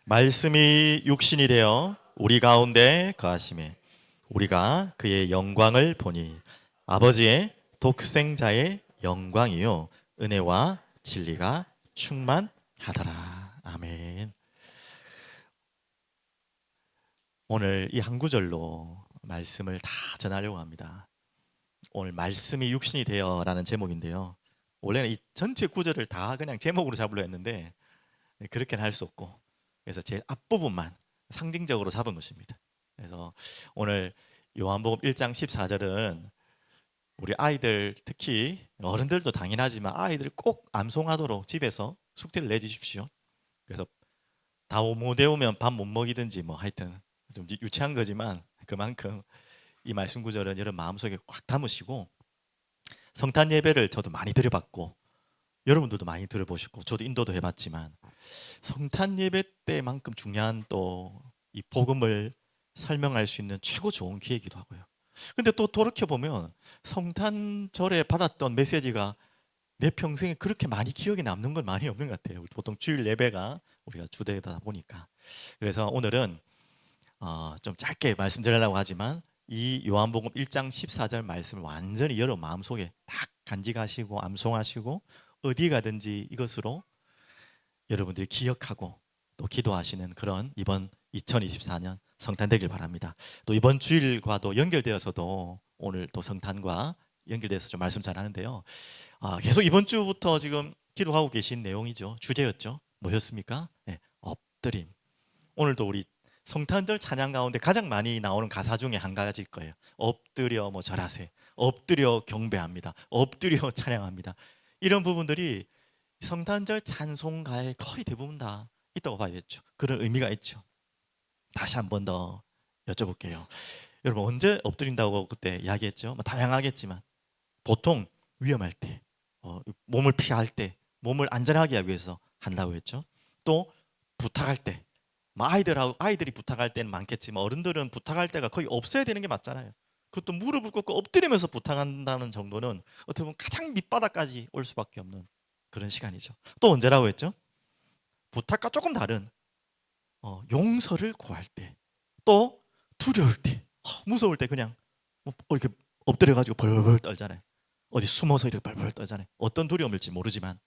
말씀이 육신이 되어 우리 가운데 거하심에 우리가 그의 영광을 보니 아버지의 독생자의 영광이요 은혜와 진리가 충만하더라. 아멘. 오늘 이 한 구절로 말씀을 다 전하려고 합니다. 오늘 말씀이 육신이 되어라는 제목인데요. 원래는 이 전체 구절을 다 그냥 제목으로 잡으려 했는데 그렇게는 할 수 없고, 그래서 제일 앞부분만 상징적으로 잡은 것입니다. 그래서 오늘 요한복음 1장 14절은 우리 아이들, 특히 어른들도 당연하지만 아이들 꼭 암송하도록 집에서 숙제를 내주십시오. 그래서 다 못 외우면 밥 못 먹이든지 뭐 하여튼 좀 유치한 거지만 그만큼 이 말씀 구절은 여러분 마음속에 꽉 담으시고, 성탄 예배를 저도 많이 드려봤고 여러분들도 많이 들어보셨고 저도 인도도 해봤지만 성탄 예배 때만큼 중요한 또 이 복음을 설명할 수 있는 최고 좋은 기회이기도 하고요. 근데 또 돌이켜보면 성탄절에 받았던 메시지가 내 평생에 그렇게 많이 기억에 남는 건 많이 없는 것 같아요. 보통 주일 예배가 우리가 주되다 보니까. 그래서 오늘은 좀 짧게 말씀드리려고 하지만 이 요한복음 1장 14절 말씀을 완전히 여러분 마음속에 딱 간직하시고 암송하시고 어디 가든지 이것으로 여러분들이 기억하고 또 기도하시는 그런 이번 2024년 성탄 되길 바랍니다. 또 이번 주일과도 연결되어서도 오늘 또 성탄과 연결돼서 좀 말씀 잘하는데요. 계속 이번 주부터 지금 기도하고 계신 내용이죠. 주제였죠. 뭐였습니까? 네, 엎드림. 오늘도 우리 성탄절 찬양 가운데 가장 많이 나오는 가사 중에 한 가지일 거예요. 엎드려 뭐 절하세, 엎드려 경배합니다, 엎드려 찬양합니다. 이런 부분들이 성탄절 찬송가의 거의 대부분 다 있다고 봐야겠죠. 그런 의미가 있죠. 다시 한 번 더 여쭤볼게요. 여러분 언제 엎드린다고 그때 이야기했죠? 뭐 다양하겠지만 보통 위험할 때, 몸을 피할 때, 몸을 안전하게 하기 위해서 한다고 했죠. 또 부탁할 때, 뭐 아이들이 부탁할 때는 많겠지만 어른들은 부탁할 때가 거의 없어야 되는 게 맞잖아요. 그것도 무릎을 꿇고 엎드리면서 부탁한다는 정도는 어떻게 보면 가장 밑바닥까지 올 수밖에 없는 그런 시간이죠. 또 언제라고 했죠? 부탁과 조금 다른 용서를 구할 때, 또 두려울 때, 무서울 때 그냥 이렇게 엎드려가지고 벌벌 떨잖아요. 어디 숨어서 이렇게 벌벌 떨잖아요. 어떤 두려움일지 모르지만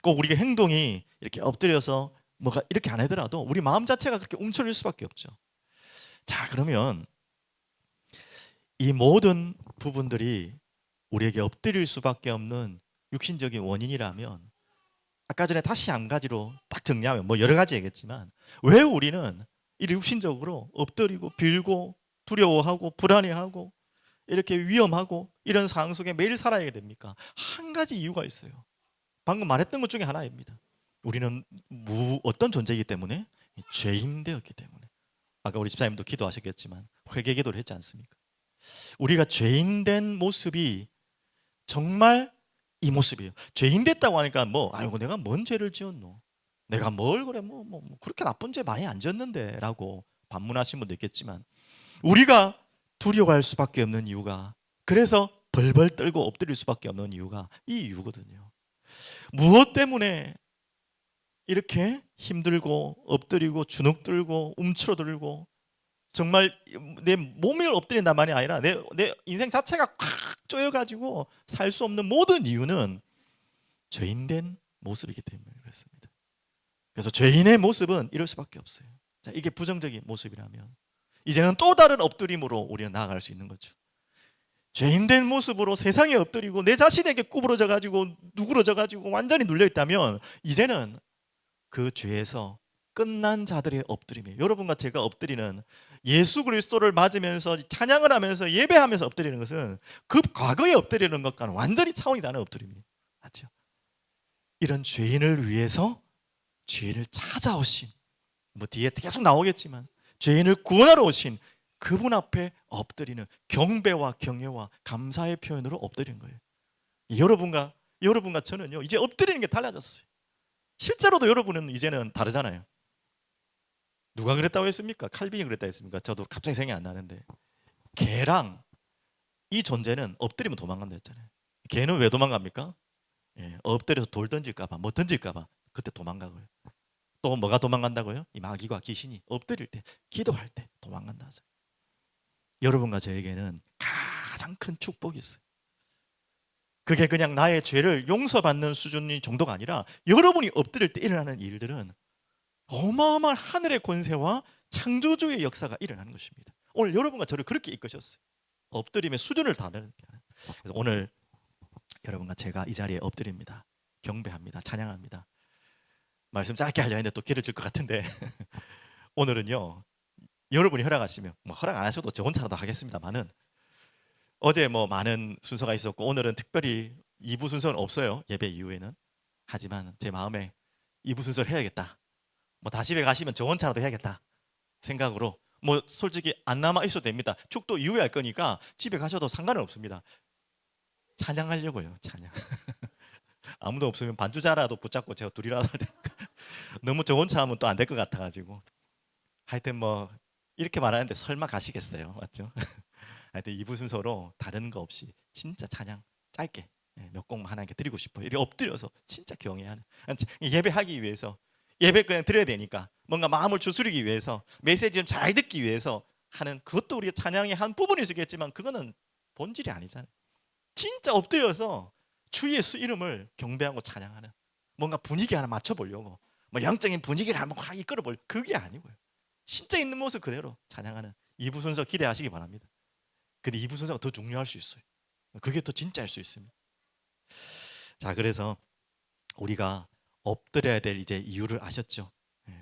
꼭 우리가 행동이 이렇게 엎드려서 뭐가 이렇게 안 하더라도 우리 마음 자체가 그렇게 움츠릴 수밖에 없죠. 자, 그러면 이 모든 부분들이 우리에게 엎드릴 수밖에 없는 육신적인 원인이라면, 아까 전에 다시 한 가지로 딱 정리하면 뭐 여러 가지 얘기했지만 왜 우리는 이 육신적으로 엎드리고 빌고 두려워하고 불안해하고 이렇게 위험하고 이런 상황 속에 매일 살아야 됩니까? 한 가지 이유가 있어요. 방금 말했던 것 중에 하나입니다. 우리는 어떤 존재이기 때문에? 죄인 되었기 때문에. 아까 우리 집사님도 기도하셨겠지만 회개 기도를 했지 않습니까? 우리가 죄인 된 모습이 정말 이 모습이에요. 죄인 됐다고 하니까 아이고 내가 뭔 죄를 지었노? 내가 뭘 그래 그렇게 나쁜 죄 많이 안 지었는데라고 반문하신 분도 있겠지만, 우리가 두려워할 수밖에 없는 이유가, 그래서 벌벌 떨고 엎드릴 수밖에 없는 이유가 이 이유거든요. 무엇 때문에 이렇게 힘들고 엎드리고 주눅들고 움츠러들고 정말 내 몸을 엎드린다만이 아니라 내 인생 자체가 꽉 조여가지고 살 수 없는 모든 이유는 죄인된 모습이기 때문에 그렇습니다. 그래서 죄인의 모습은 이럴 수밖에 없어요. 자, 이게 부정적인 모습이라면 이제는 또 다른 엎드림으로 우리는 나아갈 수 있는 거죠. 죄인된 모습으로 세상에 엎드리고 내 자신에게 구부러져 가지고 누그러져 가지고 완전히 눌려 있다면 이제는 그 죄에서 끝난 자들의 엎드림이에요. 여러분과 제가 엎드리는, 예수 그리스도를 맞으면서 찬양을 하면서 예배하면서 엎드리는 것은 그 과거에 엎드리는 것과는 완전히 차원이 다른 엎드림이에요. 맞죠? 이런 죄인을 위해서 죄인을 찾아오신, 뭐 뒤에 계속 나오겠지만 죄인을 구원하러 오신 그분 앞에 엎드리는 경배와 경외와 감사의 표현으로 엎드리는 거예요. 여러분과 저는요 이제 엎드리는 게 달라졌어요. 실제로도 여러분은 이제는 다르잖아요. 누가 그랬다고 했습니까? 칼빈이 그랬다 했습니까? 저도 갑자기 생각이 안 나는데, 개랑 이 존재는 엎드리면 도망간다 했잖아요. 개는 왜 도망갑니까? 엎드려서 돌 던질까봐, 뭐 던질까봐 그때 도망가고요. 또 뭐가 도망간다고요? 이 마귀와 귀신이 엎드릴 때, 기도할 때 도망간다 하죠. 여러분과 저에게는 가장 큰 축복이 있어요. 그게 그냥 나의 죄를 용서받는 수준이 정도가 아니라 여러분이 엎드릴 때 일어나는 일들은 어마어마한 하늘의 권세와 창조주의 역사가 일어나는 것입니다. 오늘 여러분과 저를 그렇게 이끄셨어요. 엎드림의 수준을 다르는. 그래서 오늘 여러분과 제가 이 자리에 엎드립니다. 경배합니다. 찬양합니다. 말씀 짧게 하려 했는데 또 길어질 것 같은데 오늘은요, 여러분이 허락하시면, 뭐 허락 안 하셔도 저 혼자라도 하겠습니다만은, 어제 뭐 많은 순서가 있었고 오늘은 특별히 2부 순서는 없어요. 예배 이후에는. 하지만 제 마음에 2부 순서를 해야겠다, 뭐 다시 집에 가시면 저 혼자라도 해야겠다 생각으로, 뭐 솔직히 안 남아 있어도 됩니다. 축도 이후에 할 거니까 집에 가셔도 상관은 없습니다. 찬양하려고요. 찬양. 아무도 없으면 반주자라도 붙잡고 제가 둘이라도 할 테니까. 너무 저 혼자 하면 또 안 될 것 같아가지고, 하여튼 뭐 이렇게 말하는데 설마 가시겠어요? 맞죠? 하여튼 2부 순서로 다른 거 없이 진짜 찬양 짧게 몇 곡만 하나님께 드리고 싶어요. 이렇게 엎드려서 진짜 경외하는, 예배하기 위해서, 예배 그냥 드려야 되니까 뭔가 마음을 추스르기 위해서, 메시지 좀 잘 듣기 위해서 하는, 그것도 우리의 찬양의 한 부분일 수 있겠지만 그거는 본질이 아니잖아요. 진짜 엎드려서 주 예수 이름을 경배하고 찬양하는, 뭔가 분위기 하나 맞춰보려고 뭐 영적인 분위기를 한번 확 이끌어볼, 그게 아니고요. 진짜 있는 모습 그대로 찬양하는 2부 순서 기대하시기 바랍니다. 근데 2부 순서가 더 중요할 수 있어요. 그게 더 진짜일 수 있습니다. 자, 그래서 우리가 엎드려야 될 이제 이유를 아셨죠?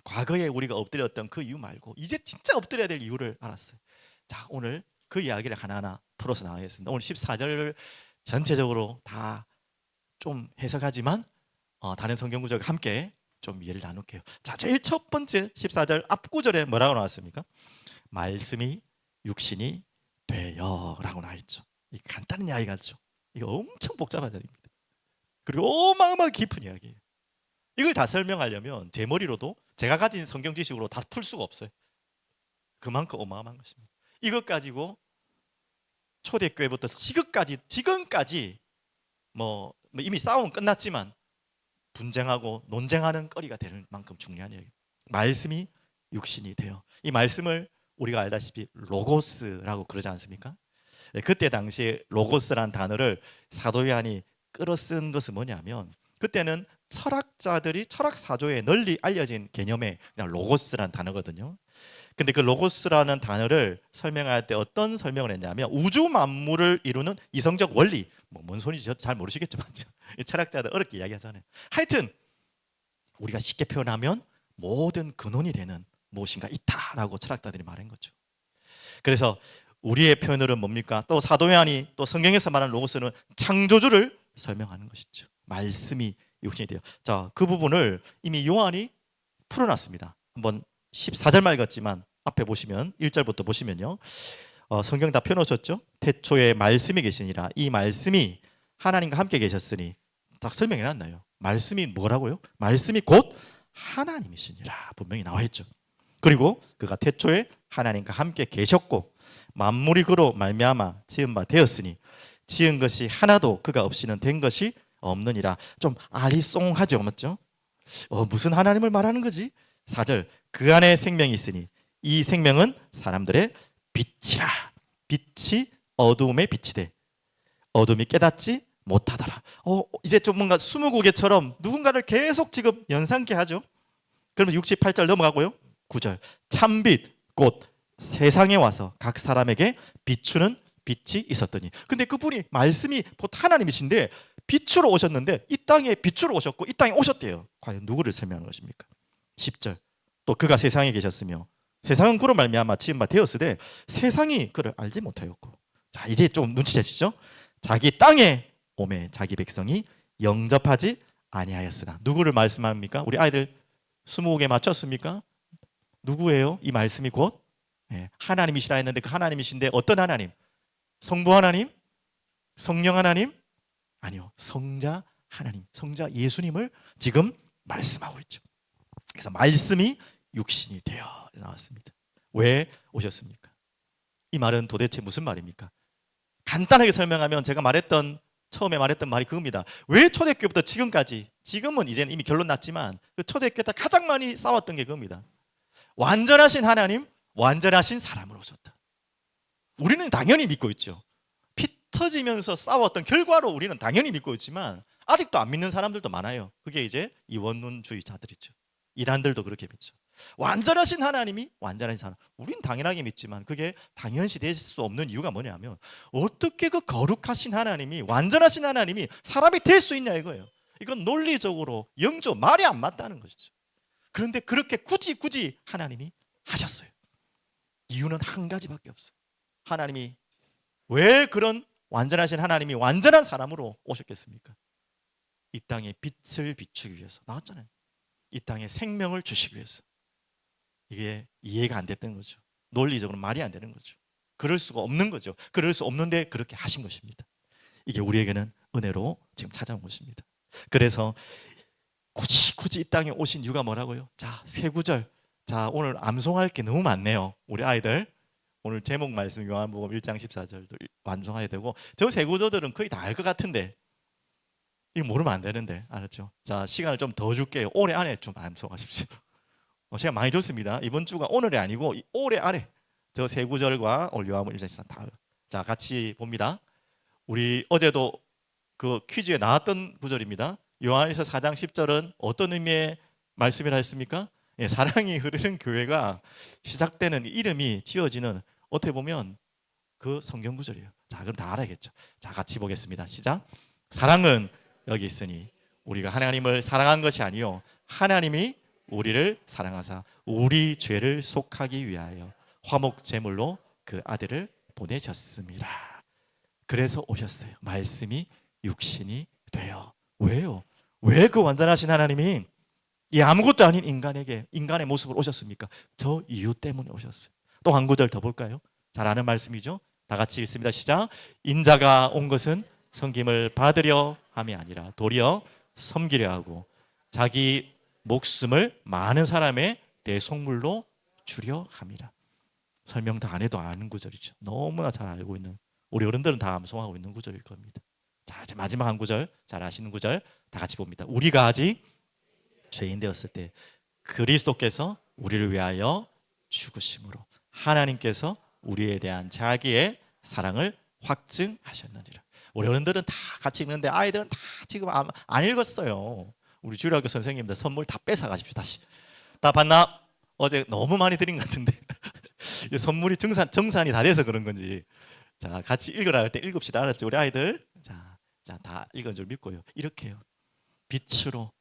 과거에 우리가 엎드렸던 그 이유 말고 이제 진짜 엎드려야 될 이유를 알았어요. 자, 오늘 그 이야기를 하나하나 풀어서 나가겠습니다. 오늘 14절을 전체적으로 다 좀 해석하지만 다른 성경 구절과 함께 좀 이해를 나눌게요. 자, 제일 첫 번째 14절 앞구절에 뭐라고 나왔습니까? 말씀이 육신이 되어라고 나와 있죠. 이 간단한 이야기 같죠? 이거 엄청 복잡한 이야기입니다. 그리고 어마어마하게 깊은 이야기예요. 이걸 다 설명하려면 제 머리로도, 제가 가진 성경 지식으로 다 풀 수가 없어요. 그만큼 어마어마한 것입니다. 이것 가지고 초대교회부터 지금까지 뭐 이미 싸움은 끝났지만 분쟁하고 논쟁하는 거리가 되는 만큼 중요한 이야기입니다. 말씀이 육신이 되어, 이 말씀을 우리가 알다시피 로고스라고 그러지 않습니까? 그때 당시에 로고스란 단어를 사도 요한이 끌어쓴 것은 뭐냐면, 그때는 철학자들이 철학 사조에 널리 알려진 개념의 그냥 로고스란 단어거든요. 근데 그 로고스라는 단어를 설명할 때 어떤 설명을 했냐면, 우주 만물을 이루는 이성적 원리, 뭐 뭔 소리인지 잘 모르시겠지만 철학자들 어렵게 이야기하잖아요. 하여튼 우리가 쉽게 표현하면 모든 근원이 되는 무엇인가 있다라고 철학자들이 말한 거죠. 그래서 우리의 표현으로는 뭡니까? 또 사도 요한이 또 성경에서 말하는 로고스는 창조주를 설명하는 것이죠. 말씀이 육신이 되어. 자, 그 부분을 이미 요한이 풀어놨습니다. 한번 14절만 읽었지만 앞에 보시면 1절부터 보시면요, 성경 다 펴놓으셨죠? 태초에 말씀이 계시니라. 이 말씀이 하나님과 함께 계셨으니, 딱 설명해놨나요? 말씀이 뭐라고요? 말씀이 곧 하나님이시니라 분명히 나와 있죠. 그리고 그가 태초에 하나님과 함께 계셨고 만물이 그로 말미암아 지은 바 되었으니 지은 것이 하나도 그가 없이는 된 것이 없느니라. 좀 아리송하죠, 맞죠? 무슨 하나님을 말하는 거지? 4절, 그 안에 생명이 있으니 이 생명은 사람들의 빛이라. 빛이 어두움에 빛이 돼 어둠이 깨닫지 못하더라. 이제 좀 뭔가 스무고개처럼 누군가를 계속 지금 연상케 하죠. 그러면 68절 넘어가고요, 9절, 참빛 곧 세상에 와서 각 사람에게 비추는 빛이 있었더니. 근데 그분이 말씀이 곧 하나님이신데 빛으로 오셨는데 이 땅에 빛으로 오셨고 이 땅에 오셨대요. 과연 누구를 설명하는 것입니까? 10절, 또 그가 세상에 계셨으며 세상은 그로 말미암아 지은 바 되었으되 세상이 그를 알지 못하였고. 자, 이제 좀 눈치채시죠? 자기 땅에 오매 자기 백성이 영접하지 아니하였으나. 누구를 말씀합니까? 우리 아이들 20개 맞췄습니까? 누구예요? 이 말씀이 곧 하나님이시라 했는데 그 하나님이신데 어떤 하나님? 성부 하나님? 성령 하나님? 아니요, 성자 하나님, 성자 예수님을 지금 말씀하고 있죠. 그래서 말씀이 육신이 되어 나왔습니다. 왜 오셨습니까? 이 말은 도대체 무슨 말입니까? 간단하게 설명하면 제가 말했던 처음에 말했던 말이 그겁니다. 왜 초대교회부터 지금까지, 지금은 이제는 이미 결론 났지만 그 초대교회 때 가장 많이 싸웠던 게 그겁니다. 완전하신 하나님, 완전하신 사람으로 오셨다. 우리는 당연히 믿고 있죠. 피 터지면서 싸웠던 결과로 우리는 당연히 믿고 있지만 아직도 안 믿는 사람들도 많아요. 그게 이제 이원론주의자들이죠. 이단들도 그렇게 믿죠. 완전하신 하나님이 완전하신 사람, 우리는 당연하게 믿지만 그게 당연시 될 수 없는 이유가 뭐냐면 어떻게 그 거룩하신 하나님이, 완전하신 하나님이 사람이 될 수 있냐 이거예요. 이건 논리적으로 영적 말이 안 맞다는 것이죠. 그런데 그렇게 굳이 하나님이 하셨어요. 이유는 한 가지밖에 없어요. 하나님이 왜 그런 완전하신 하나님이 완전한 사람으로 오셨겠습니까? 이 땅에 빛을 비추기 위해서 나왔잖아요. 이 땅에 생명을 주시기 위해서. 이게 이해가 안 됐던 거죠. 논리적으로 말이 안 되는 거죠. 그럴 수가 없는 거죠. 그럴 수 없는데 그렇게 하신 것입니다. 이게 우리에게는 은혜로 지금 찾아온 것입니다. 그래서 굳이 이 땅에 오신 이유가 뭐라고요? 자, 세 구절. 자, 오늘 암송할 게 너무 많네요. 우리 아이들 오늘 제목 말씀 요한복음 1장 14절도 완성해야 되고, 저 세 구절들은 거의 다 알 것 같은데 이거 모르면 안 되는데, 알았죠? 자, 시간을 좀 더 줄게요. 올해 안에 좀 암송하십시오. 시간 많이 줬습니다. 이번 주가 오늘이 아니고 올해 안에 저 세 구절과 오늘 요한복음 1장 14절 다. 자, 같이 봅니다. 우리 어제도 그 퀴즈에 나왔던 구절입니다. 요한일서 4장 10절은 어떤 의미의 말씀이라 했습니까? 예, 사랑이 흐르는 교회가 시작되는 이름이 지어지는, 어떻게 보면 그 성경 구절이에요. 자, 그럼 다 알아야겠죠. 자, 같이 보겠습니다. 시작. 사랑은 여기 있으니 우리가 하나님을 사랑한 것이 아니요 하나님이 우리를 사랑하사 우리 죄를 속하기 위하여 화목 제물로 그 아들을 보내셨습니다. 그래서 오셨어요. 말씀이 육신이 되어. 왜요? 왜 그 완전하신 하나님이 이 아무것도 아닌 인간에게 인간의 모습으로 오셨습니까? 저 이유 때문에 오셨어요. 또 한 구절 더 볼까요? 잘 아는 말씀이죠. 다 같이 읽습니다. 시작. 인자가 온 것은 섬김을 받으려 함이 아니라 도리어 섬기려 하고 자기 목숨을 많은 사람의 대속물로 주려 함이라. 설명 다 안 해도 아는 구절이죠. 너무나 잘 알고 있는, 우리 어른들은 다 암송하고 있는 구절일 겁니다. 자, 이제 마지막 한 구절, 잘 아시는 구절 다 같이 봅니다. 우리가 아직 죄인 되었을 때 그리스도께서 우리를 위하여 죽으심으로 하나님께서 우리에 대한 자기의 사랑을 확증하셨느니라. 우리 어른들은 다 같이 읽는데 아이들은 다 지금 안 읽었어요. 우리 주일학교 선생님들 선물 다 뺏어 가십시오. 다시 다 봤나? 어제 너무 많이 드린 것 같은데 선물이 정산이 다 돼서 그런 건지. 자, 같이 읽으라 할 때 읽읍시다. 알았죠? 우리 아이들. 자, 다 읽은 줄 믿고요. 이렇게요. 빛으로,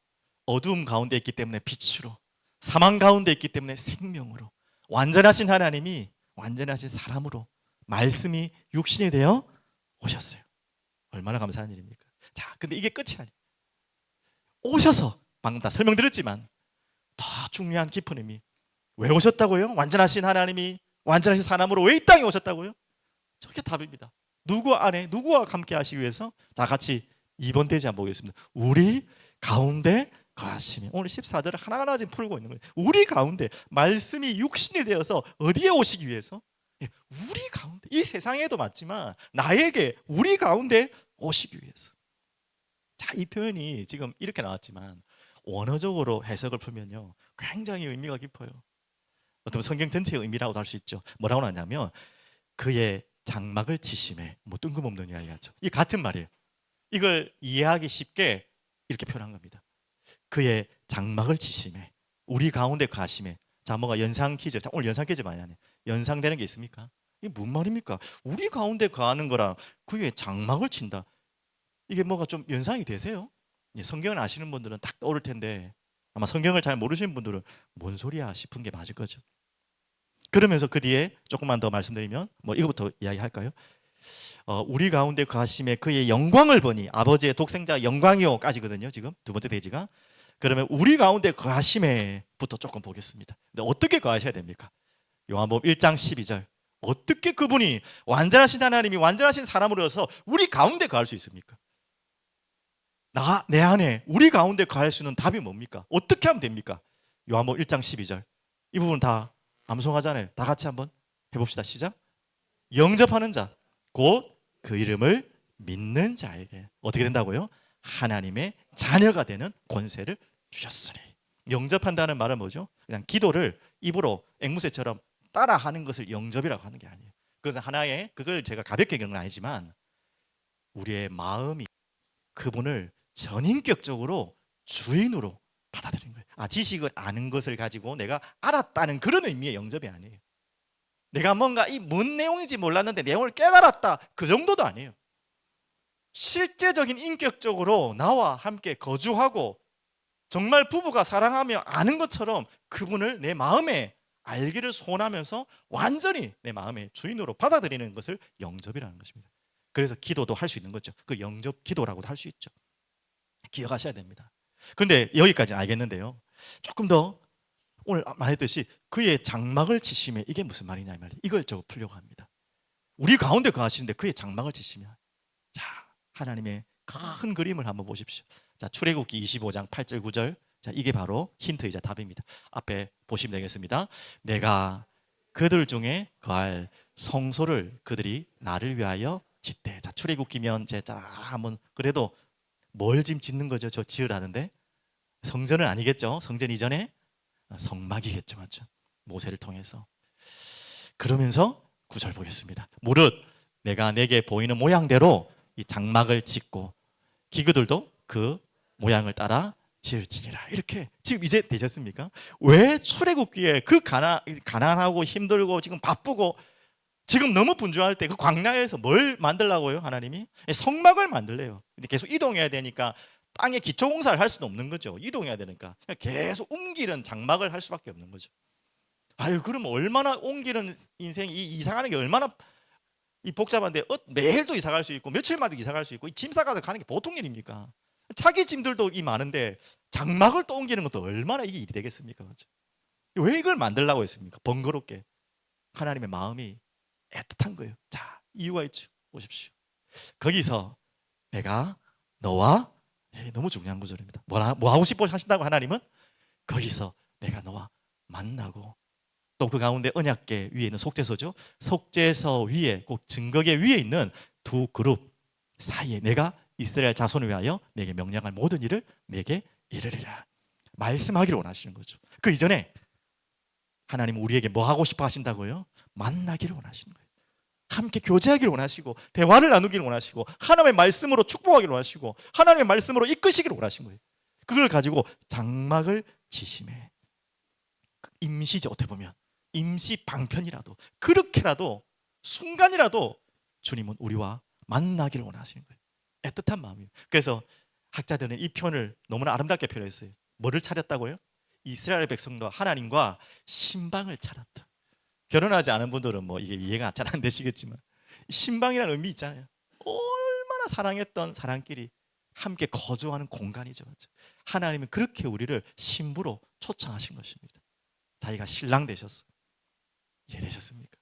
어두움 가운데 있기 때문에 빛으로, 사망 가운데 있기 때문에 생명으로, 완전하신 하나님이 완전하신 사람으로 말씀이 육신이 되어 오셨어요. 얼마나 감사한 일입니까? 자, 근데 이게 끝이 아니에요. 오셔서 방금 다 설명드렸지만 더 중요한 깊은 의미. 왜 오셨다고요? 완전하신 하나님이 완전하신 사람으로 왜 이 땅에 오셨다고요? 저게 답입니다. 누구 안에, 누구와 함께 하시기 위해서? 자, 같이 2번 대지 한번 보겠습니다. 우리 가운데 거하시며. 오늘 14절을 하나하나 지금 풀고 있는 거예요. 우리 가운데, 말씀이 육신이 되어서 어디에 오시기 위해서? 우리 가운데, 이 세상에도 맞지만 나에게, 우리 가운데 오시기 위해서. 자, 이 표현이 지금 이렇게 나왔지만 원어적으로 해석을 풀면요 굉장히 의미가 깊어요. 어떤 성경 전체의 의미라고도 할 수 있죠. 뭐라고 하냐면 그의 장막을 치심에, 뭐 뜬금없는 이야기하죠. 이 같은 말이에요. 이걸 이해하기 쉽게 이렇게 표현한 겁니다. 그의 장막을 치심에, 우리 가운데 가심에. 자, 뭐가 연상 퀴즈. 자, 오늘 연상 퀴즈 많이 하네. 연상되는 게 있습니까? 이게 뭔 말입니까? 우리 가운데 가는 거랑 그의 장막을 친다. 이게 뭐가 좀 연상이 되세요? 성경을 아시는 분들은 딱 떠오를 텐데 아마 성경을 잘 모르시는 분들은 뭔 소리야 싶은 게 맞을 거죠. 그러면서 그 뒤에 조금만 더 말씀드리면, 뭐 이거부터 이야기할까요? 우리 가운데 거하심에 그의 영광을 보니, 아버지의 독생자 영광이요까지거든요. 지금 두 번째 대지가. 그러면 우리 가운데 거하심에부터 조금 보겠습니다. 근데 어떻게 거하셔야 됩니까? 요한복음 1장 12절. 어떻게 그분이 완전하신 하나님이 완전하신 사람으로서 우리 가운데 거할 수 있습니까? 내 안에, 우리 가운데 거할 수 있는 답이 뭡니까? 어떻게 하면 됩니까? 요한복음 1장 12절. 이 부분 다 암송하잖아요. 다 같이 한번 해봅시다. 시작. 영접하는 자, 곧 그 이름을 믿는 자에게 어떻게 된다고요? 하나님의 자녀가 되는 권세를 주셨으니. 영접한다는 말은 뭐죠? 그냥 기도를 입으로 앵무새처럼 따라하는 것을 영접이라고 하는 게 아니에요. 그것은 하나의, 그걸 제가 가볍게 얘기하는 건 아니지만 우리의 마음이 그분을 전인격적으로 주인으로 받아들이는 거예요. 지식을 아는 것을 가지고 내가 알았다는 그런 의미의 영접이 아니에요. 내가 뭔가 이 뭔 내용인지 몰랐는데 내용을 깨달았다, 그 정도도 아니에요. 실제적인 인격적으로 나와 함께 거주하고 정말 부부가 사랑하며 아는 것처럼 그분을 내 마음에 알기를 소원하면서 완전히 내 마음의 주인으로 받아들이는 것을 영접이라는 것입니다. 그래서 기도도 할 수 있는 거죠. 그 영접 기도라고도 할 수 있죠. 기억하셔야 됩니다. 그런데 여기까지는 알겠는데요, 조금 더 오늘 말했듯이 그의 장막을 치시면 이게 무슨 말이냐, 이 말이에요. 이걸 저 풀려고 합니다. 우리 가운데 거하시는데 그의 장막을 치시면, 자, 하나님의 큰 그림을 한번 보십시오. 자, 출애굽기 25장 8절 9절. 자, 이게 바로 힌트이자 답입니다. 앞에 보시면 되겠습니다. 내가 그들 중에 거할 성소를 그들이 나를 위하여 짓되. 자, 출애굽기면 자 한번 그래도 뭘 지금 짓는 거죠? 저 지으라는데 성전은 아니겠죠? 성전 이전에 성막이겠죠, 맞죠? 모세를 통해서. 그러면서 9절 보겠습니다. 무릇 내가 내게 보이는 모양대로 이 장막을 짓고 기구들도 그 모양을 따라 지을지니라. 이렇게 지금 이제 되셨습니까? 왜 출애굽기에 그 가난하고 힘들고 지금 바쁘고 지금 너무 분주할 때 그 광야에서 뭘 만들라고요? 하나님이 성막을 만들래요. 근데 계속 이동해야 되니까 땅에 기초 공사를 할 수는 없는 거죠. 이동해야 되니까 계속 옮기는 장막을 할 수밖에 없는 거죠. 아유, 그럼 얼마나 옮기는 인생이 이사가는 게 얼마나 이 복잡한데 매일도 이사 갈 수 있고 며칠마다 이사 갈 수 있고 짐 싸가서 가는 게 보통 일입니까? 자기 짐들도 이 많은데 장막을 또 옮기는 것도 얼마나 이게 일이 되겠습니까? 맞죠? 왜 이걸 만들라고 했습니까? 번거롭게. 하나님의 마음이 애틋한 거예요. 자, 이유가 있죠. 보십시오. 거기서 내가 너와, 너무 중요한 구절입니다. 뭐 하고 싶어 하신다고 하나님은? 거기서 내가 너와 만나고 또 그 가운데 언약궤 위에 있는 속죄소죠. 속죄소 위에 꼭 증거궤 위에 있는 두 그룹 사이에 내가 이스라엘 자손을 위하여 내게 명령할 모든 일을 내게 이르리라 말씀하기를 원하시는 거죠. 그 이전에 하나님은 우리에게 뭐 하고 싶어 하신다고요? 만나기를 원하시는 거예요. 함께 교제하기를 원하시고 대화를 나누기를 원하시고 하나님의 말씀으로 축복하기를 원하시고 하나님의 말씀으로 이끄시기를 원하신 거예요. 그걸 가지고 장막을 치심에 임시죠. 어떻게 보면 임시 방편이라도 그렇게라도 순간이라도 주님은 우리와 만나기를 원하시는 거예요. 애틋한 마음이에요. 그래서 학자들은 이 표현을 너무나 아름답게 표현했어요. 뭐를 차렸다고요? 이스라엘 백성과 하나님과 신방을 차렸다. 결혼하지 않은 분들은 뭐 이게 이해가 잘 안 되시겠지만 신방이라는 의미 있잖아요. 얼마나 사랑했던 사람끼리 함께 거주하는 공간이죠. 맞죠? 하나님은 그렇게 우리를 신부로 초청하신 것입니다. 자기가 신랑 되셨어. 이해되셨습니까?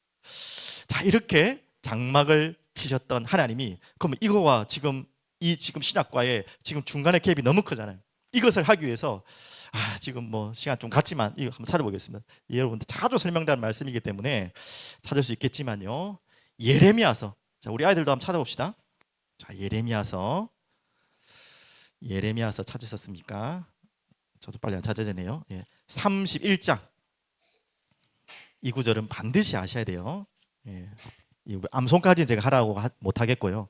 자, 이렇게 장막을 치셨던 하나님이 그럼 이거와 지금 신약과의 지금 중간의 갭이 너무 크잖아요. 이것을 하기 위해서 지금 뭐 시간 좀 갔지만 이거 한번 찾아보겠습니다. 여러분들 자주 설명되는 말씀이기 때문에 찾을 수 있겠지만요. 예레미야서. 자, 우리 아이들도 한번 찾아봅시다. 자, 예레미야서 찾으셨습니까? 저도 빨리 안 찾아야 되네요. 31장. 이 구절은 반드시 아셔야 돼요. 암송까지는 제가 하라고 못 하겠고요.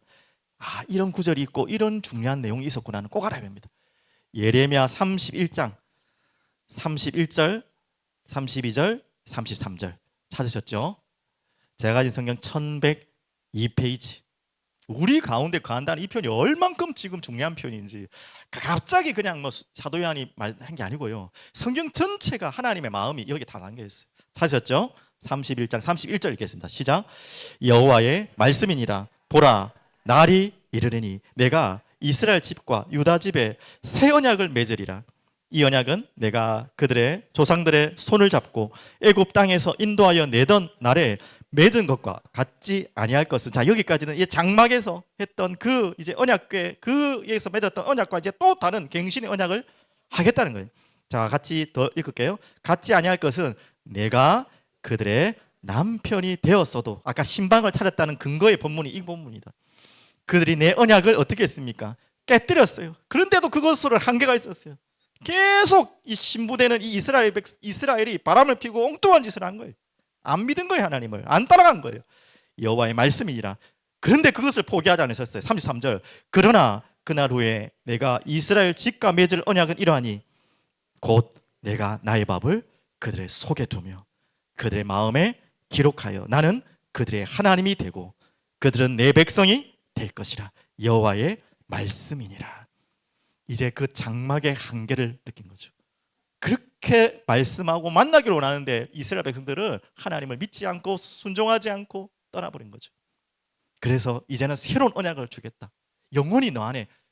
이런 구절이 있고 이런 중요한 내용이 있었구나는 꼭 알아야 됩니다. 예레미야 31장 31절, 32절, 33절 찾으셨죠? 제가 가진 성경 1102페이지. 우리 가운데 거한다는 이 표현이 얼만큼 지금 중요한 표현인지 갑자기 그냥 뭐 사도 요한이 말한 게 아니고요. 성경 전체가 하나님의 마음이 여기 다 담겨 있어요. 찾으셨죠? 31장 31절 읽겠습니다. 시작. 여호와의 말씀이니라. 보라, 날이 이르리니 내가 이스라엘 집과 유다 집에 새 언약을 맺으리라. 이 언약은 내가 그들의 조상들의 손을 잡고 애굽 땅에서 인도하여 내던 날에 맺은 것과 같지 아니할 것은. 자, 여기까지는 이 장막에서 했던 그 이제 언약궤 그에서 맺었던 언약과 이제 또 다른 갱신의 언약을 하겠다는 거예요. 자, 같이 더 읽을게요. 같지 아니할 것은 내가 그들의 남편이 되었어도. 아까 신방을 차렸다는 근거의 본문이 이 본문이다. 그들이 내 언약을 어떻게 했습니까? 깨뜨렸어요. 그런데도 그것으로 한계가 있었어요. 계속 이 신부되는 이 이스라엘이 바람을 피고 엉뚱한 짓을 한 거예요. 안 믿은 거예요. 하나님을 안 따라간 거예요. 여호와의 말씀이니라. 그런데 그것을 포기하지 않으셨어요. 33절. 그러나 그날 후에 내가 이스라엘 집과 맺을 언약은 이러하니 곧 내가 나의 법을 그들의 속에 두며 그들의 마음에 기록하여 나는 그들의 하나님이 되고 그들은 내 백성이 될 것이라. 여호와의 말씀이니라. 이제 그 장막의 한계를 느낀 거죠. 그렇게 말씀하고 만나기를 원하는데 이스라엘 백성들은 하나님을 믿지 않고 순종하지 않고 떠나버린 거죠. 그래서 이제는 새로운 언약을 주겠다. 영원히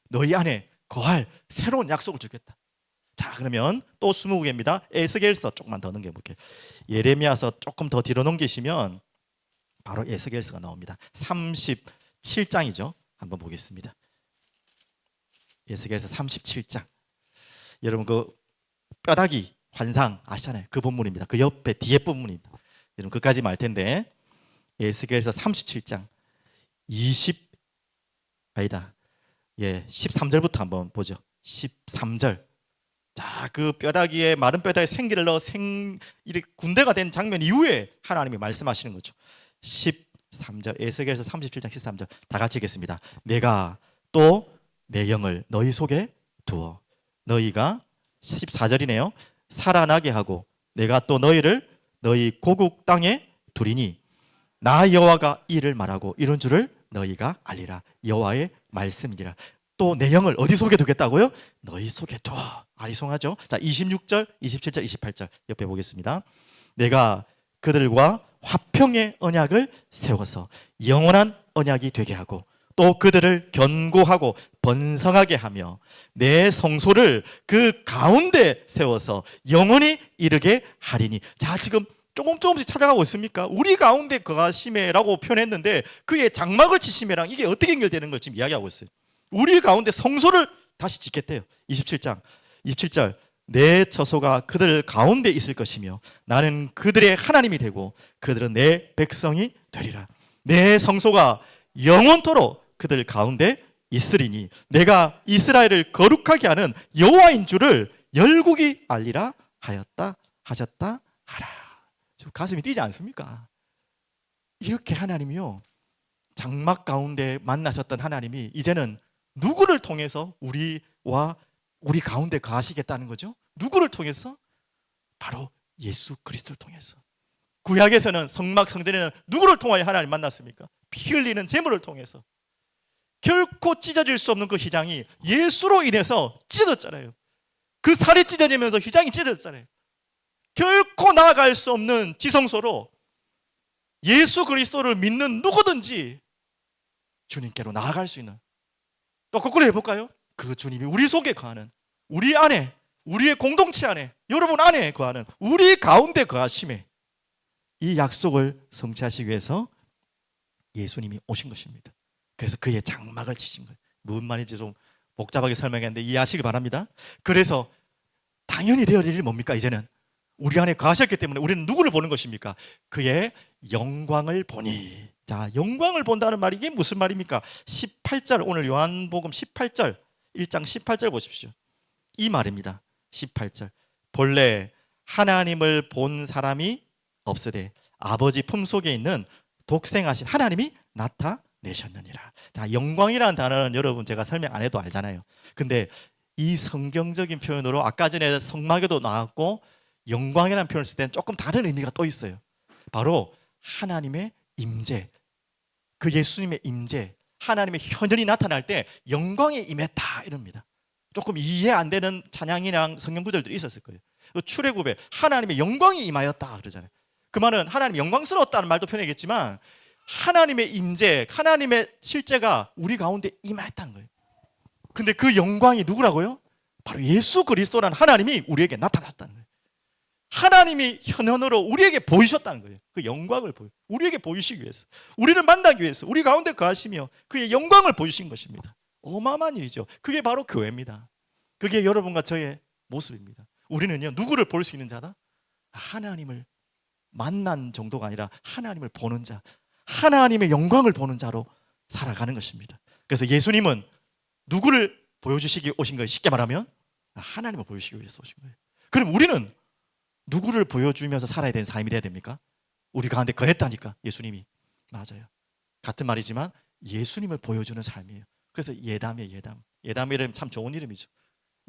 너희 안에 거할 새로운 약속을 주겠다. 자, 그러면 또 20개입니다. 에스겔서 조금만 더 넘겨볼게요. 예레미야서 조금 더 뒤로 넘기시면 바로 에스겔서가 나옵니다. 37장이죠. 한번 보겠습니다. 에스겔서 37장. 여러분 그 뼈다귀 환상 아시잖아요. 그 본문입니다. 그 옆에 뒤에 본문입니다. 여러분 그까지 말 텐데 에스겔서 37장 13절부터 한번 보죠. 13절. 자, 그 뼈다귀에 마른 뼈다귀에 생기를 넣어 이렇게 군대가 된 장면 이후에 하나님이 말씀하시는 거죠. 13절 에스겔서 37장 13절 다 같이 읽겠습니다. 내가 또 내 영을 너희 속에 두어 너희가 14절이네요. 살아나게 하고 내가 또 너희를 너희 고국 땅에 두리니 나 여호와가 이를 말하고 이런 줄을 너희가 알리라. 여호와의 말씀이니라. 또 내 영을 어디 속에 두겠다고요? 너희 속에 두어. 아리송하죠. 자, 26절, 27절, 28절 옆에 보겠습니다. 내가 그들과 화평의 언약을 세워서 영원한 언약이 되게 하고 또 그들을 견고하고 번성하게 하며 내 성소를 그 가운데 세워서 영원히 이르게 하리니. 자, 지금 조금씩 찾아가고 있습니까? 우리 가운데 거하심에라고 표현했는데 그의 장막을 치심에랑 이게 어떻게 연결되는 걸 지금 이야기하고 있어요. 우리 가운데 성소를 다시 짓겠대요. 27장 27절 내 처소가 그들 가운데 있을 것이며 나는 그들의 하나님이 되고 그들은 내 백성이 되리라. 내 성소가 영원토록 그들 가운데 있으리니 내가 이스라엘을 거룩하게 하는 여호와인 줄을 열국이 알리라 하셨다 하라. 좀 가슴이 뛰지 않습니까? 이렇게 하나님이요 장막 가운데 만나셨던 하나님이 이제는 누구를 통해서 우리와 우리 가운데 거하시겠다는 거죠? 누구를 통해서? 바로 예수 그리스도를 통해서. 구약에서는 성막 성전에는 누구를 통하여 하나님을 만났습니까? 피 흘리는 제물을 통해서. 결코 찢어질 수 없는 그 휘장이 예수로 인해서 찢어졌잖아요. 그 살이 찢어지면서 휘장이 찢어졌잖아요. 결코 나아갈 수 없는 지성소로 예수 그리스도를 믿는 누구든지 주님께로 나아갈 수 있는. 또 거꾸로 해볼까요? 그 주님이 우리 속에 거하는, 우리 안에, 우리의 공동체 안에, 여러분 안에 거하는, 우리 가운데 거하심에 이 약속을 성취하시기 위해서 예수님이 오신 것입니다. 그래서 그의 장막을 치신 거예요. 무슨 말인지 좀 복잡하게 설명했는데 이해하시기 바랍니다. 그래서 당연히 되어야 될 일이 뭡니까? 이제는 우리 안에 거하셨기 때문에 우리는 누구를 보는 것입니까? 그의 영광을 보니. 자, 영광을 본다는 말이 이게 무슨 말입니까? 18절, 오늘 요한복음 18절 1장 18절 보십시오. 이 말입니다. 18절 본래 하나님을 본 사람이 없으되 아버지 품속에 있는 독생하신 하나님이 나타내셨느니라. 자, 영광이라는 단어는 여러분 제가 설명 안 해도 알잖아요. 근데 이 성경적인 표현으로 아까 전에 성막에도 나왔고 영광이라는 표현을 쓸 때는 조금 다른 의미가 또 있어요. 바로 하나님의 임재, 그 예수님의 임재, 하나님의 현현이 나타날 때 영광이 임했다 이럽니다. 조금 이해 안 되는 찬양이랑 성경 구절들이 있었을 거예요. 출애굽에 하나님의 영광이 임하였다 그러잖아요. 그 말은 하나님 영광스러웠다는 말도 표현하겠지만 하나님의 임재, 하나님의 실제가 우리 가운데 임했다는 거예요. 근데 그 영광이 누구라고요? 바로 예수 그리스도라는 하나님이 우리에게 나타났다는 거예요. 하나님이 현현으로 우리에게 보이셨다는 거예요. 그 영광을 우리에게 보이시기 위해서, 우리를 만나기 위해서 우리 가운데 거하시며 그의 영광을 보이신 것입니다. 어마어마한 일이죠. 그게 바로 교회입니다. 그게 여러분과 저의 모습입니다. 우리는요 누구를 볼 수 있는 자다? 하나님을 만난 정도가 아니라 하나님을 보는 자, 하나님의 영광을 보는 자로 살아가는 것입니다. 그래서 예수님은 누구를 보여주시기 오신 거예요? 쉽게 말하면 하나님을 보여주시기 위해서 오신 거예요. 그럼 우리는 누구를 보여주면서 살아야 되는 삶이 돼야 됩니까? 우리 가운데 거했다니까 예수님이. 맞아요. 같은 말이지만 예수님을 보여주는 삶이에요. 그래서 예담이에요. 예담. 예담 이름 참 좋은 이름이죠.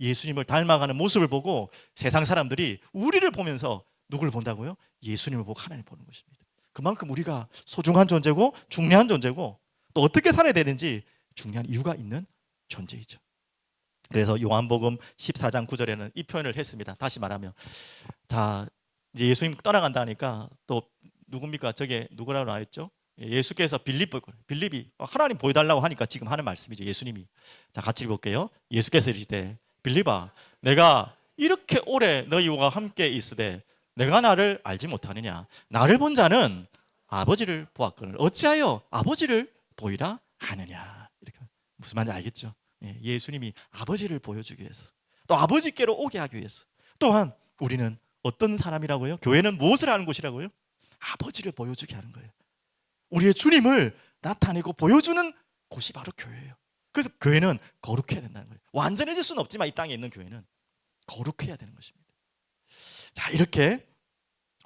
예수님을 닮아가는 모습을 보고 세상 사람들이 우리를 보면서 누구를 본다고요? 예수님을 보고 하나님을 보는 것입니다. 그만큼 우리가 소중한 존재고 중요한 존재고 또 어떻게 살아야 되는지 중요한 이유가 있는 존재이죠. 그래서 요한복음 14장 9절에는 이 표현을 했습니다. 다시 말하면 자 이제 예수님 떠나간다니까 또 누굽니까? 저게 누구라고 나왔죠? 예수께서 빌립이 하나님 보여달라고 하니까 지금 하는 말씀이죠. 예수님이. 자 같이 읽을게요. 예수께서 이르시되 빌립아 내가 이렇게 오래 너희와 함께 있으되 내가 나를 알지 못하느냐? 나를 본 자는 아버지를 보았거늘 어찌하여 아버지를 보이라 하느냐? 이렇게 무슨 말인지 알겠죠? 예수님이 아버지를 보여주기 위해서 또 아버지께로 오게 하기 위해서 또한 우리는 어떤 사람이라고요? 교회는 무엇을 하는 곳이라고요? 아버지를 보여주게 하는 거예요. 우리의 주님을 나타내고 보여주는 곳이 바로 교회예요. 그래서 교회는 거룩해야 된다는 거예요. 완전해질 수는 없지만 이 땅에 있는 교회는 거룩해야 되는 것입니다. 자 이렇게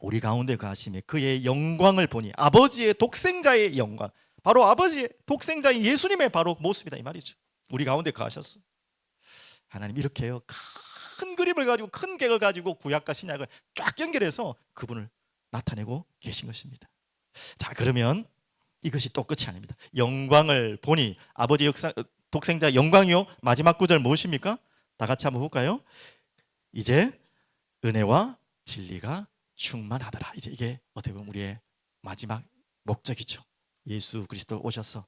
우리 가운데 가심에 그의 영광을 보니 아버지의 독생자의 영광 바로 아버지의 독생자인 예수님의 바로 모습이다 이 말이죠. 우리 가운데 가셨어. 하나님 이렇게요 큰 그림을 가지고 큰 객을 가지고 구약과 신약을 쫙 연결해서 그분을 나타내고 계신 것입니다. 자 그러면 이것이 또 끝이 아닙니다. 영광을 보니 아버지 독생자 영광이요 마지막 구절 무엇입니까? 다 같이 한번 볼까요? 이제 은혜와 진리가 충만하더라. 이제 이게 어떻게 보면 우리의 마지막 목적이죠. 예수 그리스도 오셔서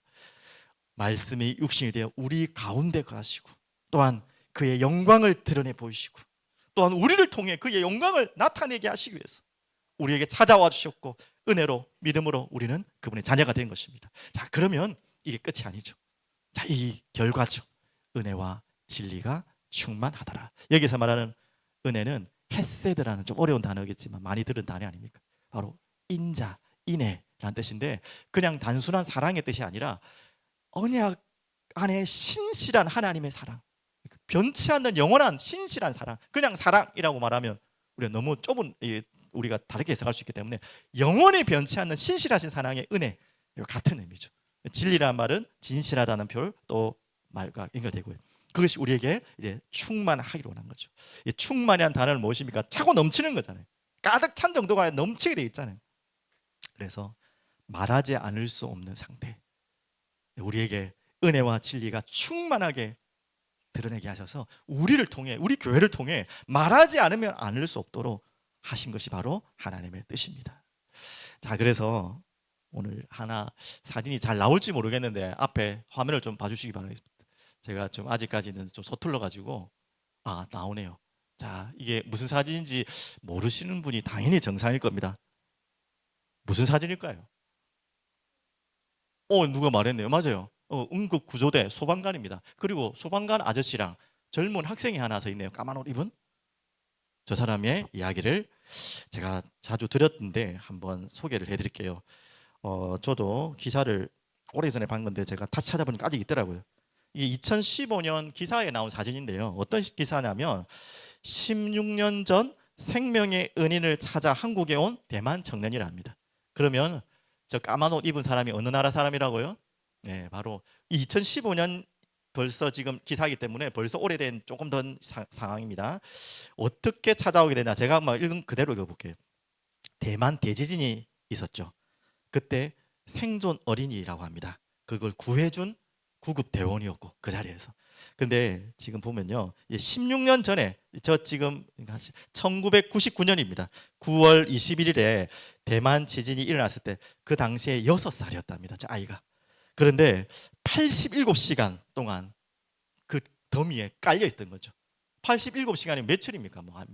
말씀이 육신이 되어 우리 가운데 거하시고 또한 그의 영광을 드러내 보이시고 또한 우리를 통해 그의 영광을 나타내게 하시기 위해서 우리에게 찾아와 주셨고 은혜로 믿음으로 우리는 그분의 자녀가 된 것입니다. 자 그러면 이게 끝이 아니죠. 자 이 결과죠. 은혜와 진리가 충만하더라. 여기서 말하는 은혜는 헤세드라는 좀 어려운 단어겠지만 많이 들은 단어 아닙니까? 바로 인자, 인애라는 뜻인데 그냥 단순한 사랑의 뜻이 아니라 언약 안에 신실한 하나님의 사랑, 변치 않는 영원한 신실한 사랑. 그냥 사랑이라고 말하면 우리가 너무 좁은 우리가 다르게 해석할 수 있기 때문에 영원히 변치 않는 신실하신 사랑의 은혜 같은 의미죠. 진리라는 말은 진실하다는 표를 또 말과 연결되고요. 그것이 우리에게 이제 충만하기로 원한 거죠. 이 충만이라는 단어는 무엇입니까? 차고 넘치는 거잖아요. 가득 찬 정도가 넘치게 돼 있잖아요. 그래서 말하지 않을 수 없는 상태. 우리에게 은혜와 진리가 충만하게 드러내게 하셔서 우리를 통해 우리 교회를 통해 말하지 않으면 않을 수 없도록 하신 것이 바로 하나님의 뜻입니다. 자 그래서 오늘 하나 사진이 잘 나올지 모르겠는데 앞에 화면을 좀 봐주시기 바라겠습니다. 제가 좀 아직까지는 좀 서툴러 가지고 나오네요. 자 이게 무슨 사진인지 모르시는 분이 당연히 정상일 겁니다. 무슨 사진일까요? 누가 말했네요. 맞아요. 응급 구조대 소방관입니다. 그리고 소방관 아저씨랑 젊은 학생이 하나 서 있네요. 까만 옷 입은 저 사람의 이야기를 제가 자주 들었는데 한번 소개를 해드릴게요. 저도 기사를 오래전에 본 건데 제가 다시 찾아보니까 아직 있더라고요. 이게 2015년 기사에 나온 사진인데요. 어떤 기사냐면 16년 전 생명의 은인을 찾아 한국에 온 대만 청년이랍니다. 그러면 저 까만 옷 입은 사람이 어느 나라 사람이라고요? 네, 바로 2015년 벌써 지금 기사이기 때문에 벌써 오래된 조금 더 상황입니다. 어떻게 찾아오게 되냐? 제가 막 읽은 그대로 읽어볼게요. 대만 대지진이 있었죠. 그때 생존 어린이라고 합니다. 그걸 구해준 구급 대원이었고 그 자리에서. 근데 지금 보면요, 16년 전에 저 지금 1999년입니다. 9월 21일에 대만 지진이 일어났을 때 그 당시에 6살이었답니다. 저 아이가. 그런데 87시간 동안 그 더미에 깔려 있던 거죠. 87시간이 며칠입니까? 뭐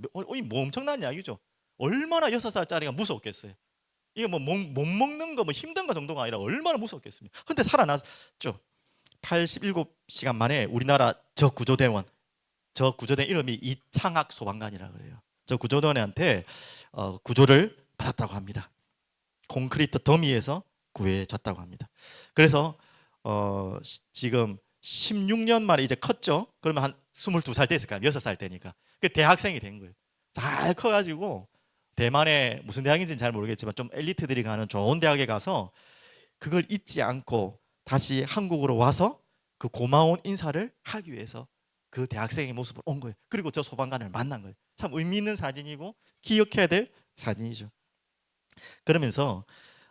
엄청난 이야기죠. 얼마나 6살짜리가 무서웠겠어요. 이게 뭐 못 먹는 거 뭐 힘든 거 정도가 아니라 얼마나 무서웠겠습니까? 근데 살아났죠. 87시간 만에 우리나라 저 구조대원 이름이 이창학 소방관이라 그래요. 저 구조대원한테 구조를 받았다고 합니다. 콘크리트 더미에서 구해졌다고 합니다. 그래서 지금 16년 만에 이제 컸죠. 그러면 한 22살 됐을까요? 6살 때니까. 그 대학생이 된 거예요. 잘 커가지고 대만에 무슨 대학인지는 잘 모르겠지만 좀 엘리트들이 가는 좋은 대학에 가서 그걸 잊지 않고 다시 한국으로 와서 그 고마운 인사를 하기 위해서 그 대학생의 모습을 온 거예요. 그리고 저 소방관을 만난 거예요. 참 의미 있는 사진이고 기억해야 될 사진이죠. 그러면서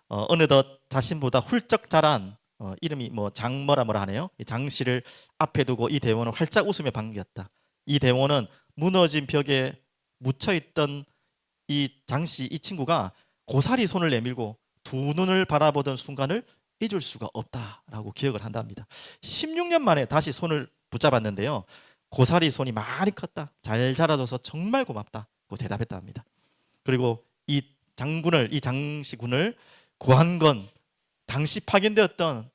어느덧 자신보다 훌쩍 자란 이름이 뭐 장뭐라 뭐라 하네요. 이 장 씨를 앞에 두고 이 대원은 활짝 웃으며 반겼다. 이 대원은 무너진 벽에 묻혀 있던 이 장 씨, 이 친구가 고사리 손을 내밀고 두 눈을 바라보던 순간을 잊을 수가 없다라고 기억을 한답니다. 16년 만에 다시 손을 붙잡았는데요. 고사리 손이 많이 컸다. 잘 자라줘서 정말 고맙다고 대답했다 합니다. 그리고 이 장군을, 이 장시군을 구한 건 당시 파견되었던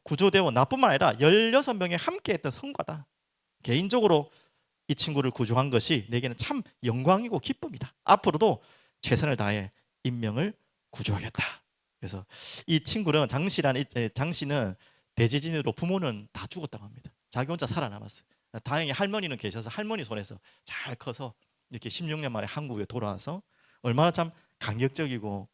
구조대원 나뿐만 아니라 16명이 함께했던 성과다. 개인적으로 이 친구를 구조한 것이 내게는 참 영광이고 기쁨이다. 앞으로도 최선을 다해 인명을 구조하겠다. 그래서 이 친구는 장씨는 대지진으로 부모는 다 죽었다고 합니다. 자기 혼자 살아남았어요. 다행히 할머니는 계셔서 할머니 손에서 잘 커서 이렇게 16년 만에 한국에 돌아와서 얼마나 참 감격적이고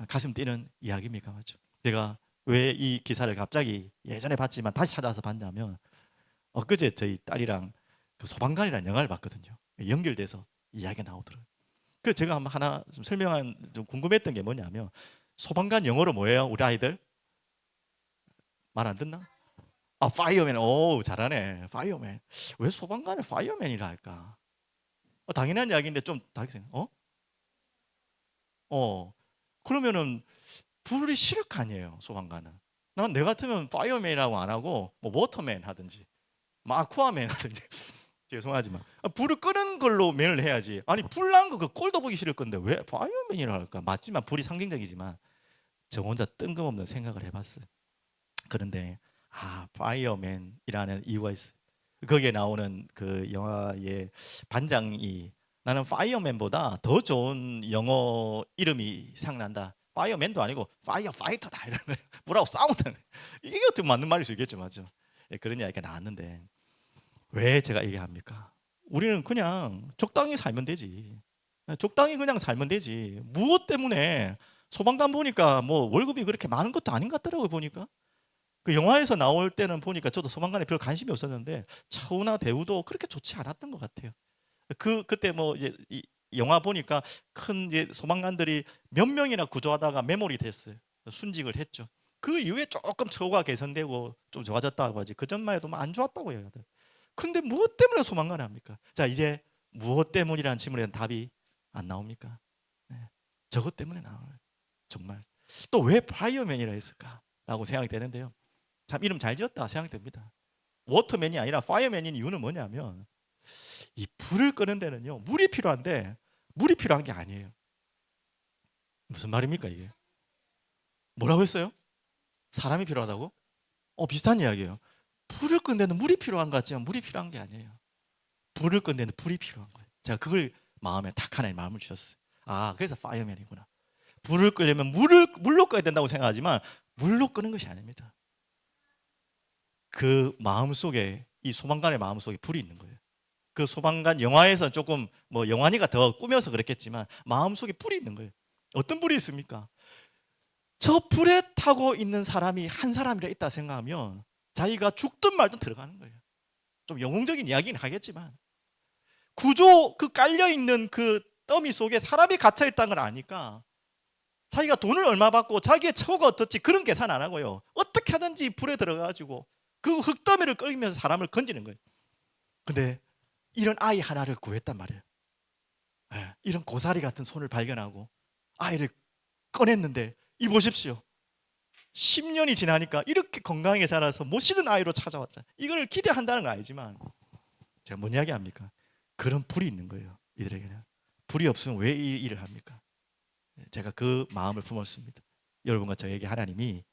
가슴 뛰는 이야기입니까? 맞죠? 제가 왜 이 기사를 갑자기 예전에 봤지만 다시 찾아서 봤냐면 엊그제 저희 딸이랑 그 소방관이라는 영화를 봤거든요. 연결돼서 이야기가 나오더라고요. 그래서 제가 하나 좀 궁금했던 게 뭐냐면 소방관 영어로 뭐예요? 우리 아이들 말 안 듣나? 아, 파이어맨. 오, 잘하네. 파이어맨. 왜 소방관을 파이어맨이라 할까? 당연한 이야기인데 좀 다르게 생각. 그러면은 불이 싫을 거 아니에요, 소방관은. 난 내 같으면 파이어맨이라고 안 하고 뭐 워터맨 하든지 뭐 아쿠아맨 하든지 죄송하지만 불을 끄는 걸로 맨을 해야지. 아니 불 난 거 그 꼴도 보기 싫을 건데 왜 파이어맨이라 할까? 맞지만 불이 상징적이지만 저 혼자 뜬금없는 생각을 해봤어요. 그런데 파이어맨이라는 이유가 있어요. 거기에 나오는 그 영화의 반장이 나는 파이어맨보다 더 좋은 영어 이름이 생각난다. 파이어맨도 아니고 파이어 파이터다 이러면 뭐라고 싸우는 이게 어떻게 맞는 말일 수 있겠죠, 맞죠? 그런 이야기가 나왔는데 왜 제가 얘기합니까? 우리는 그냥 적당히 살면 되지. 적당히 그냥 살면 되지. 무엇 때문에 소방관 보니까 뭐 월급이 그렇게 많은 것도 아닌 것 같더라고요, 보니까. 그 영화에서 나올 때는 보니까 저도 소방관에 별 관심이 없었는데 처우나 대우도 그렇게 좋지 않았던 것 같아요. 그때 뭐 이제 이 영화 보니까 큰 이제 소방관들이 몇 명이나 구조하다가 매몰이 됐어요. 순직을 했죠. 그 이후에 조금 처우가 개선되고 좀 좋아졌다고 하지. 그 전만 해도 안 좋았다고 해요. 근데 무엇 때문에 소방관을 합니까? 자, 이제 무엇 때문이라는 질문에 대한 답이 안 나옵니까? 네. 저것 때문에 나와요. 정말. 또 왜 파이어맨이라 했을까라고 생각이 되는데요. 참 이름 잘 지었다 생각됩니다. 워터맨이 아니라 파이어맨인 이유는 뭐냐면 이 불을 끄는 데는요 물이 필요한데 물이 필요한 게 아니에요. 무슨 말입니까 이게? 뭐라고 했어요? 사람이 필요하다고? 비슷한 이야기예요. 불을 끄는 데는 물이 필요한 것 같지만 물이 필요한 게 아니에요. 불을 끄는 데는 불이 필요한 거예요. 제가 그걸 마음에 딱 하나의 마음을 주셨어요. 그래서 파이어맨이구나. 불을 끄려면 물로 꺼야 된다고 생각하지만 물로 끄는 것이 아닙니다. 그 마음 속에 이 소방관의 마음 속에 불이 있는 거예요. 그 소방관 영화에서 조금 뭐 영환이가 더 꾸며서 그랬겠지만 마음 속에 불이 있는 거예요. 어떤 불이 있습니까? 저 불에 타고 있는 사람이 한 사람이라 있다 생각하면 자기가 죽든 말든 들어가는 거예요. 좀 영웅적인 이야기는 하겠지만 구조 그 깔려 있는 그 더미 속에 사람이 갇혀 있다는 걸 아니까 자기가 돈을 얼마 받고 자기의 처우가 어떨지 그런 계산 안 하고요. 어떻게 하든지 불에 들어가가지고 그 흙더미를 끌면서 사람을 건지는 거예요. 근데 이런 아이 하나를 구했단 말이에요. 이런 고사리 같은 손을 발견하고 아이를 꺼냈는데 이 보십시오. 10년이 지나니까 이렇게 건강하게 자라서 못 쉬는 아이로 찾아왔잖아요. 이걸 기대한다는 건 아니지만 제가 뭔 이야기 합니까? 그런 불이 있는 거예요. 이들에게는. 불이 없으면 왜 이 일을 합니까? 제가 그 마음을 품었습니다. 여러분과 저에게 하나님이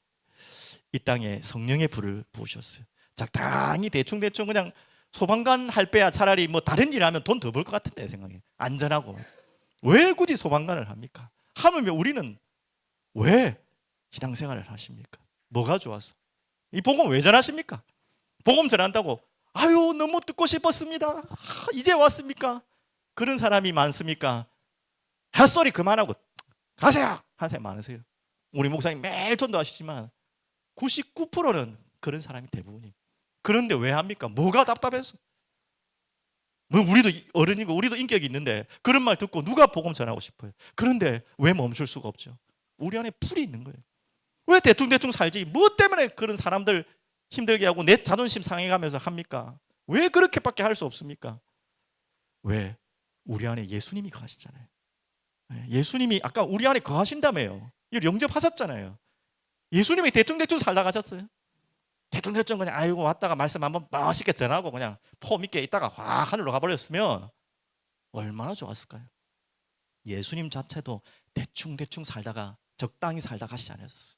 이 땅에 성령의 불을 부으셨어요. 적당히 대충 그냥 소방관 할 빼야 차라리 뭐 다른 일 하면 돈 더 벌 것 같은데 생각해. 안전하고. 왜 굳이 소방관을 합니까? 하물며 우리는 왜 신앙생활을 하십니까? 뭐가 좋아서? 이 복음 왜 전하십니까? 복음 전한다고 아유 너무 듣고 싶었습니다. 이제 왔습니까? 그런 사람이 많습니까? 헛소리 그만하고 가세요 하는 사람이 많으세요. 우리 목사님 매일 전도하시지만 99%는 그런 사람이 대부분이에요. 그런데 왜 합니까? 뭐가 답답해서? 뭐 우리도 어른이고 우리도 인격이 있는데 그런 말 듣고 누가 복음 전하고 싶어요? 그런데 왜 멈출 수가 없죠? 우리 안에 불이 있는 거예요. 왜 대충대충 살지? 뭐 때문에 그런 사람들 힘들게 하고 내 자존심 상해가면서 합니까? 왜 그렇게밖에 할 수 없습니까? 왜? 우리 안에 예수님이 거하시잖아요. 예수님이 아까 우리 안에 거하신다며요. 이걸 영접하셨잖아요. 예수님이 대충대충 살다 가셨어요. 대충대충 그냥 아이고 왔다가 말씀 한번 멋있게 전하고 그냥 폼 있게 있다가 확 하늘로 가버렸으면 얼마나 좋았을까요? 예수님 자체도 대충대충 살다가 적당히 살다 가시지 않으셨어요.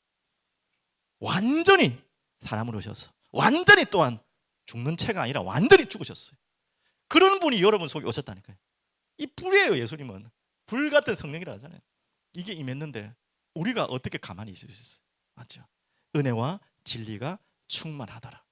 완전히 사람으로 오셔서 완전히 또한 죽는 채가 아니라 완전히 죽으셨어요. 그런 분이 여러분 속에 오셨다니까요. 이 불이에요. 예수님은 불 같은 성령이라 하잖아요. 이게 임했는데 우리가 어떻게 가만히 있을 수 있어요? 맞죠? 은혜와 진리가 충만하더라.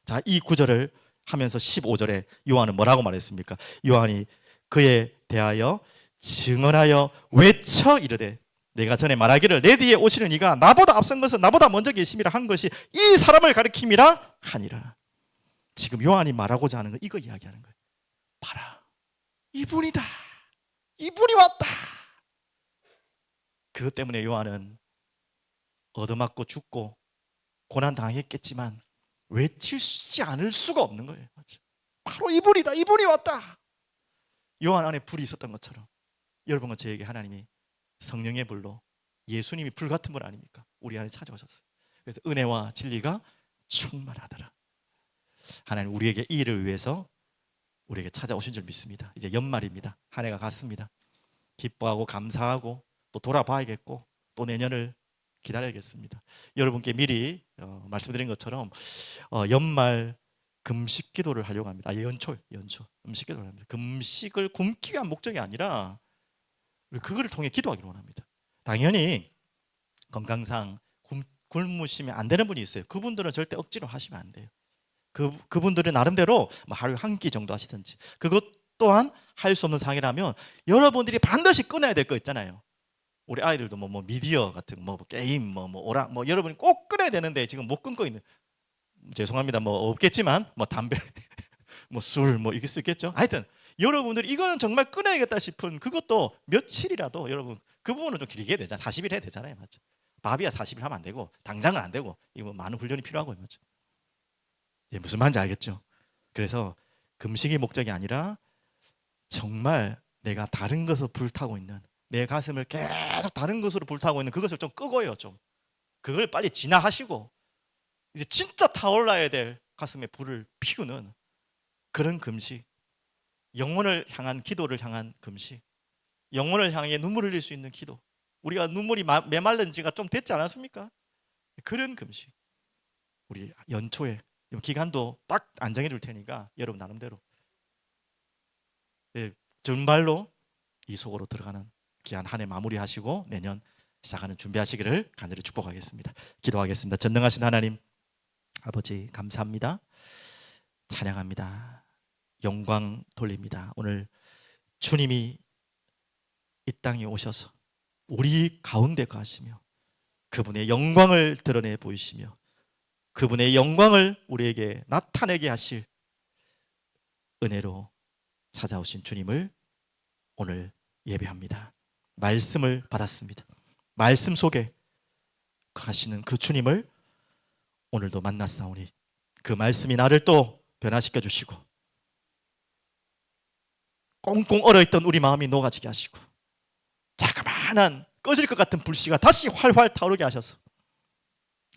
자, 이 구절을 하면서 15절에 요한은 뭐라고 말했습니까? 요한이 그에 대하여 증언하여 외쳐 이르되 내가 전에 말하기를 내 뒤에 오시는 이가 나보다 앞선 것은 나보다 먼저 계심이라 한 것이 이 사람을 가리킴이라 하니라. 지금 요한이 말하고자 하는 건 이거 이야기하는 거예요. 봐라, 이분이다. 이분이 왔다. 그것 때문에 요한은 얻어맞고 죽고 고난당했겠지만 외치지 않을 수가 없는 거예요. 바로 이분이다. 이분이 왔다. 요한 안에 불이 있었던 것처럼 여러분과 저에게 하나님이 성령의 불로 예수님이 불 같은 분 아닙니까? 우리 안에 찾아오셨어요. 그래서 은혜와 진리가 충만하더라. 하나님 우리에게 이 일을 위해서 우리에게 찾아오신 줄 믿습니다. 이제 연말입니다. 한 해가 갔습니다. 기뻐하고 감사하고 또 돌아봐야겠고 또 내년을 기다려야겠습니다. 여러분께 미리 말씀드린 것처럼 연말 금식 기도를 하려고 합니다. 연초 금식 기도를 합니다. 금식을 굶기 위한 목적이 아니라 그거를 통해 기도하기로 원합니다. 당연히 건강상 굶으시면 안 되는 분이 있어요. 그분들은 절대 억지로 하시면 안 돼요. 그분들은 나름대로 하루에 한 끼 정도 하시든지 그것 또한 할 수 없는 상이라면 여러분들이 반드시 끊어야 될 거 있잖아요. 우리 아이들도 뭐 미디어 같은 게임 오락 여러분이 꼭 끊어야 되는데 지금 못 끊고 있는 죄송합니다. 없겠지만 담배 술 이길 수 있겠죠. 하여튼 여러분들 이거는 정말 끊어야겠다 싶은 그것도 며칠이라도 여러분 그 부분은 좀 길게 해야 되잖아요. 40일 해야 되잖아요. 맞죠? 밥이야 40일 하면 안 되고 당장은 안 되고 이거 많은 훈련이 필요하고요. 맞죠? 예, 무슨 말인지 알겠죠? 그래서 금식이 목적이 아니라 정말 내가 다른 것을 불타고 있는 내 가슴을 계속 다른 것으로 불타고 있는 그것을 좀 끄고요. 좀 그걸 빨리 진화하시고 이제 진짜 타올라야 될 가슴에 불을 피우는 그런 금식, 영혼을 향한 기도를 향한 금식, 영혼을 향해 눈물을 흘릴 수 있는 기도. 우리가 눈물이 메말른 지가 좀 됐지 않았습니까? 그런 금식. 우리 연초에 기간도 딱 안 정해줄 테니까 여러분 나름대로 정말로 이 속으로 들어가는 귀한 한 해 마무리하시고 내년 시작하는 준비하시기를 간절히 축복하겠습니다. 기도하겠습니다. 전능하신 하나님 아버지 감사합니다. 찬양합니다. 영광 돌립니다. 오늘 주님이 이 땅에 오셔서 우리 가운데 가시며 그분의 영광을 드러내 보이시며 그분의 영광을 우리에게 나타내게 하실 은혜로 찾아오신 주님을 오늘 예배합니다. 말씀을 받았습니다. 말씀 속에 가시는 그 주님을 오늘도 만났사오니 그 말씀이 나를 또 변화시켜 주시고 꽁꽁 얼어있던 우리 마음이 녹아지게 하시고 자그마한 꺼질 것 같은 불씨가 다시 활활 타오르게 하셔서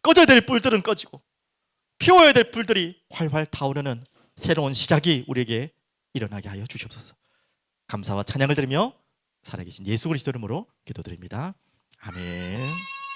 꺼져야 될 불들은 꺼지고 피워야 될 불들이 활활 타오르는 새로운 시작이 우리에게 일어나게 하여 주시옵소서. 감사와 찬양을 드리며 살아계신 예수 그리스도 이름으로 기도드립니다. 아멘.